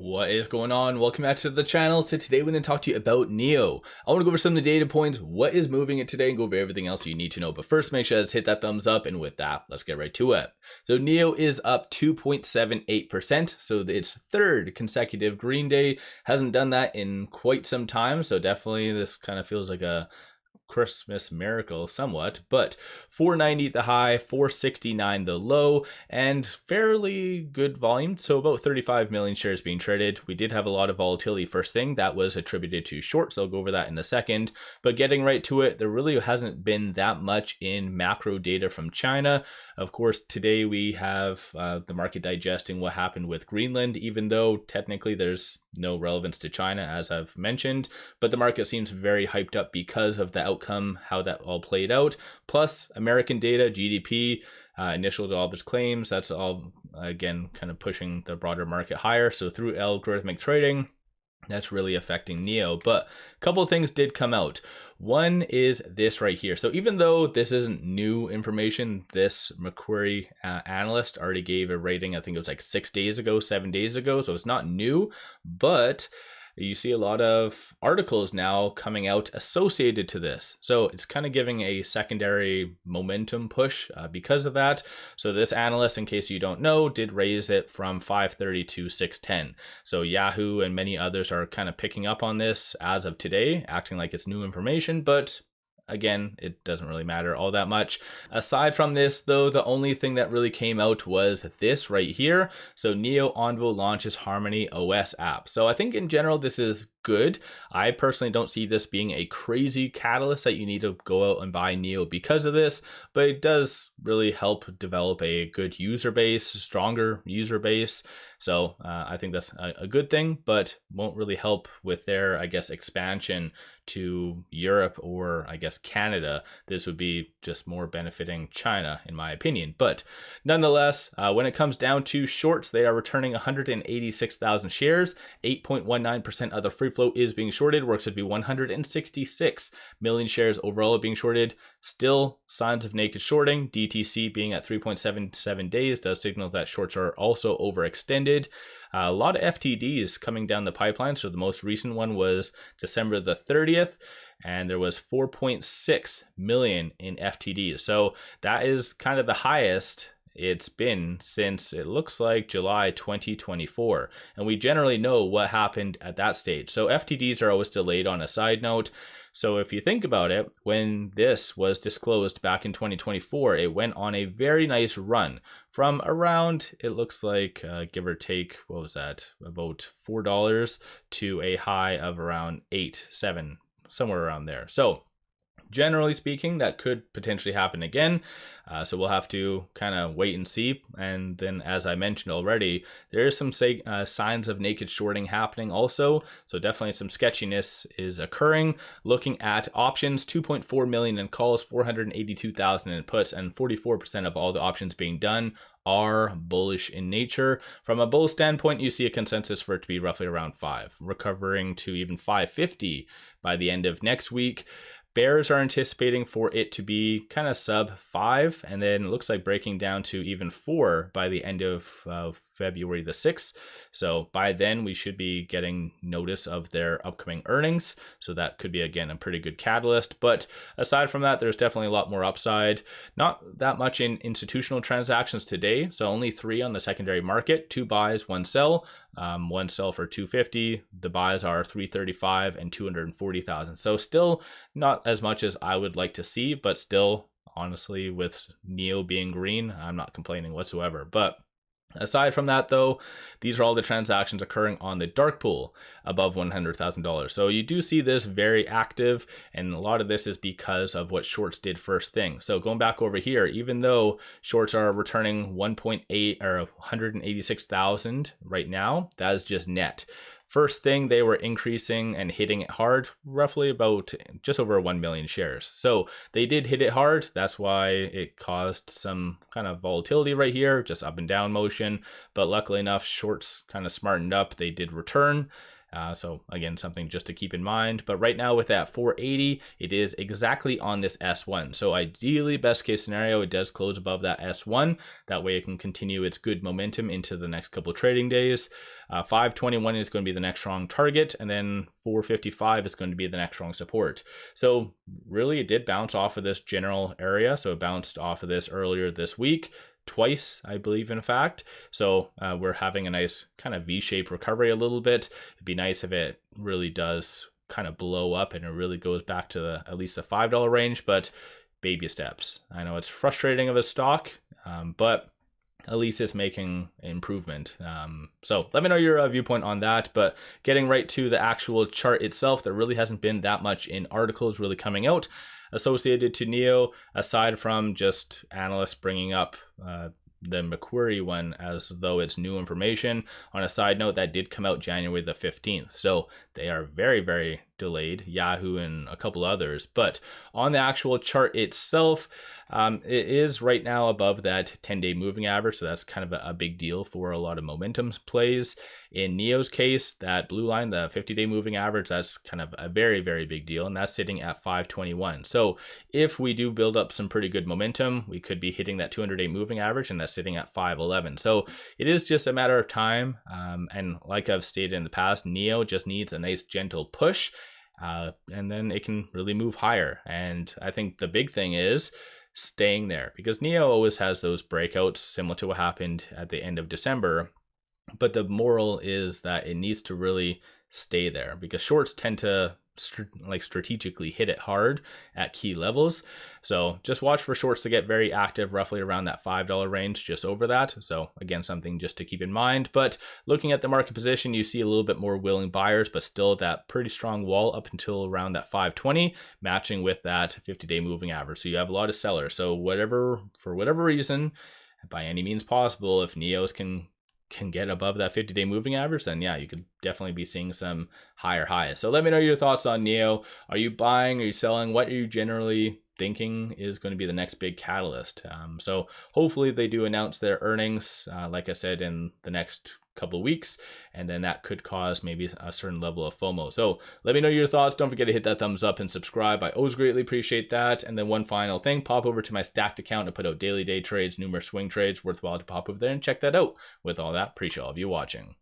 What is going on? Welcome back to the channel. So today we're going to talk to you about NIO. I want to go over some of the data points, what is moving it today, and go over everything else you need to know. But first, make sure to hit that thumbs up, and with that, let's get right to it. So NIO is up 2.78%, so its third consecutive green day. Hasn't done that in quite some time, so definitely this kind of feels like a Christmas miracle somewhat, but 490 the high, 469 the low, and fairly good volume. So about 35 million shares being traded. We did have a lot of volatility first thing that was attributed to shorts. I'll go over that in a second, but getting right to it, there really hasn't been that much in macro data from China. Of course, today we have the market digesting what happened with Greenland, even though technically there's no relevance to China, as I've mentioned, but the market seems very hyped up because of the outcome, how that all played out. Plus American data, GDP, initial jobless claims, that's all again kind of pushing the broader market higher. So through algorithmic trading, that's really affecting NIO. But a couple of things did come out. One is this right here. So even though this isn't new information, this Macquarie analyst already gave a rating, I think it was like 7 days ago. So it's not new, but you see a lot of articles now coming out associated to this. So it's kind of giving a secondary momentum push because of that. So this analyst, in case you don't know, did raise it from 530 to 610. So Yahoo and many others are kind of picking up on this as of today, acting like it's new information, but again, it doesn't really matter all that much. Aside from this, though, the only thing that really came out was this right here. So NIO Onvo launches HarmonyOS app. So I think in general, this is good. I personally don't see this being a crazy catalyst that you need to go out and buy NIO because of this, but it does really help develop a good user base, stronger user base. So I think that's a good thing, but won't really help with their, I guess, expansion to Europe or I guess Canada. This would be just more benefiting China, in my opinion. But nonetheless, when it comes down to shorts, they are returning 186,000 shares. 8.19% of the free float is being shorted. Works to be 166 million shares overall being shorted. Still signs of naked shorting. DTC being at 3.77 days does signal that shorts are also overextended. A lot of FTDs coming down the pipeline. So the most recent one was December the 30th. And there was 4.6 million in FTDs. So that is kind of the highest it's been since it looks like July 2024. And we generally know what happened at that stage. So FTDs are always delayed on a side note. So if you think about it, when this was disclosed back in 2024, it went on a very nice run from around, it looks like, give or take, what was that? About $4 to a high of around 8, 7, somewhere around there. So generally speaking, that could potentially happen again. So we'll have to kind of wait and see. And then, as I mentioned already, there is some signs of naked shorting happening also. So definitely some sketchiness is occurring. Looking at options, 2.4 million in calls, 482,000 in puts, and 44% of all the options being done are bullish in nature. From a bull standpoint, you see a consensus for it to be roughly around 5, recovering to even 550 by the end of next week. Bears are anticipating for it to be kind of sub 5, and then it looks like breaking down to even 4 by the end of February the 6th. So by then we should be getting notice of their upcoming earnings. So that could be, again, a pretty good catalyst. But aside from that, there's definitely a lot more upside. Not that much in institutional transactions today. So only 3 on the secondary market, 2 buys, 1 sell. 1 sell for 250. The buys are 335 and 240,000. So still not as much as I would like to see, but still, honestly, with NIO being green, I'm not complaining whatsoever. But aside from that, though, these are all the transactions occurring on the dark pool above $100,000. So you do see this very active, and a lot of this is because of what shorts did first thing. So going back over here, even though shorts are returning 1.8 or 186,000 right now, that is just net. First thing, they were increasing and hitting it hard, roughly about just over 1 million shares. So they did hit it hard. That's why it caused some kind of volatility right here, just up and down motion. But luckily enough, shorts kind of smartened up. They did return. So again, something just to keep in mind. But right now with that 480, it is exactly on this S1. So ideally, best case scenario, it does close above that S1. That way it can continue its good momentum into the next couple trading days. 521 is going to be the next strong target, and then 455 is going to be the next strong support. So really, it did bounce off of this general area. So it bounced off of this earlier this week, twice, I believe, in fact. So we're having a nice kind of V-shaped recovery a little bit. It'd be nice if it really does kind of blow up and it really goes back to at least the $5 range, but baby steps. I know it's frustrating of a stock, but at least it's making improvement. So let me know your viewpoint on that. But getting right to the actual chart itself, there really hasn't been that much in articles really coming out associated to NIO, aside from just analysts bringing up the Macquarie one as though it's new information. On a side note, that did come out January the 15th. So they are very, very delayed, Yahoo and a couple others. But on the actual chart itself, it is right now above that 10-day moving average. So that's kind of a big deal for a lot of momentum plays. In NIO's case, that blue line, the 50-day moving average, that's kind of a very, very big deal. And that's sitting at 521. So if we do build up some pretty good momentum, we could be hitting that 200-day moving average, and that's sitting at 511. So it is just a matter of time. And like I've stated in the past, NIO just needs a nice gentle push. And then it can really move higher. And I think the big thing is staying there, because NIO always has those breakouts similar to what happened at the end of December. But the moral is that it needs to really stay there, because shorts tend to strategically hit it hard at key levels. So just watch for shorts to get very active, roughly around that $5 range, just over that. So again, something just to keep in mind. But looking at the market position, you see a little bit more willing buyers, but still that pretty strong wall up until around that 520, matching with that 50-day moving average. So you have a lot of sellers. So for whatever reason, by any means possible, if NIOs can get above that 50-day moving average, then yeah, you could definitely be seeing some higher highs. So let me know your thoughts on NIO. Are you buying? Are you selling? What are you generally thinking is going to be the next big catalyst? So hopefully they do announce their earnings, like I said, in the next couple of weeks, and then that could cause maybe a certain level of FOMO. So let me know your thoughts. Don't forget to hit that thumbs up and subscribe. I always greatly appreciate that. And then one final thing, pop over to my stacked account to put out daily day trades, numerous swing trades. Worthwhile to pop over there and check that out. With all that, appreciate all of you watching.